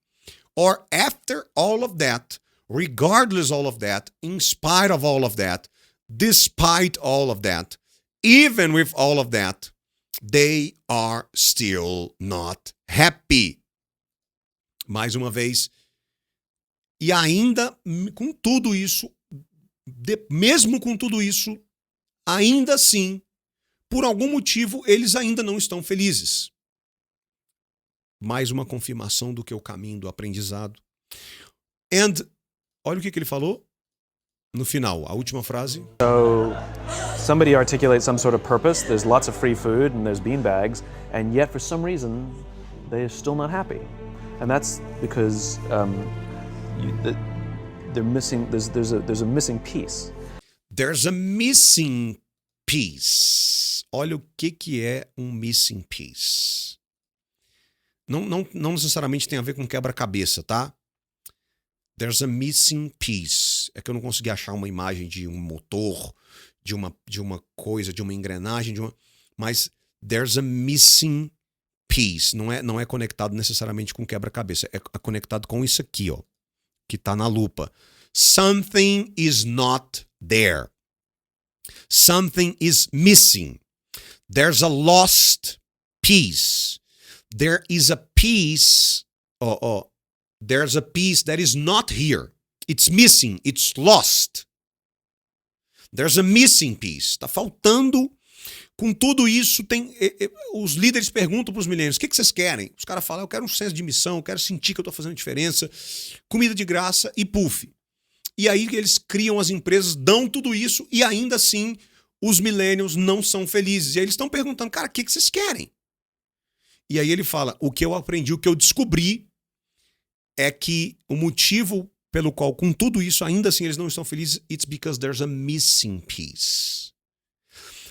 Or after all of that, regardless of all of that, in spite of all of that, despite all of that, even with all of that, they are still not happy. Mais uma vez. E ainda com tudo isso, mesmo com tudo isso, ainda assim, por algum motivo, eles ainda não estão felizes. Mais uma confirmação do que é o caminho do aprendizado. And, olha o que ele falou no final, a última frase. So, somebody articulates some sort of purpose, there's lots of free food and there's beanbags, and yet for some reason, they're still not happy. And that's because they're missing, there's a missing piece. There's a missing piece. Olha o que é um missing piece. Não necessariamente tem a ver com quebra-cabeça, tá? There's a missing piece. É que eu não consegui achar uma imagem de um motor, de uma coisa, de uma engrenagem, mas there's a missing piece. Não é conectado necessariamente com quebra-cabeça. É conectado com isso aqui, ó, que tá na lupa. Something is not there. Something is missing. There's a lost piece. There is a piece. There's a piece that is not here. It's missing. It's lost. There's a missing piece. Tá faltando. Com tudo isso, os líderes perguntam para os millennials, o que vocês querem? Os caras falam, eu quero um senso de missão, eu quero sentir que eu estou fazendo diferença, comida de graça e puff. E aí eles criam as empresas, dão tudo isso e ainda assim os millennials não são felizes. E aí eles estão perguntando, cara, o que vocês querem? E aí ele fala, o que eu aprendi, o que eu descobri é que o motivo pelo qual, com tudo isso, ainda assim eles não estão felizes, it's because there's a missing piece.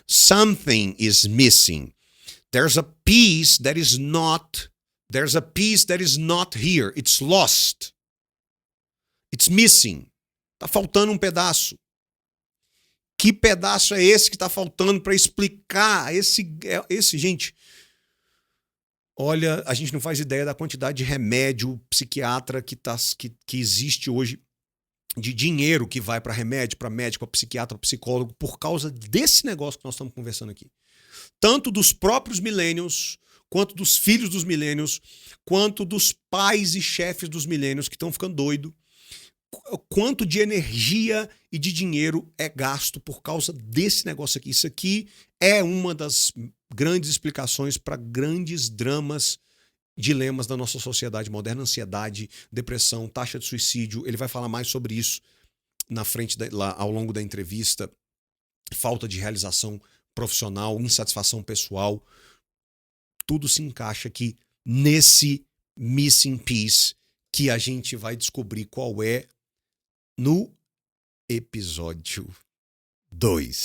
Something is missing. There's a piece that is not here. It's lost. It's missing. Tá faltando um pedaço. Que pedaço é esse que tá faltando para explicar esse, gente? Olha, a gente não faz ideia da quantidade de remédio psiquiatra que existe hoje, de dinheiro que vai para remédio, para médico, para psiquiatra, para psicólogo, por causa desse negócio que nós estamos conversando aqui. Tanto dos próprios millennials, quanto dos filhos dos millennials, quanto dos pais e chefes dos millennials que estão ficando doidos. Quanto de energia e de dinheiro é gasto por causa desse negócio aqui. Isso aqui é uma das grandes explicações para grandes dramas, dilemas da nossa sociedade moderna, ansiedade, depressão, taxa de suicídio. Ele vai falar mais sobre isso na frente, lá, ao longo da entrevista. Falta de realização profissional, insatisfação pessoal. Tudo se encaixa aqui nesse missing piece que a gente vai descobrir qual é no episódio 2.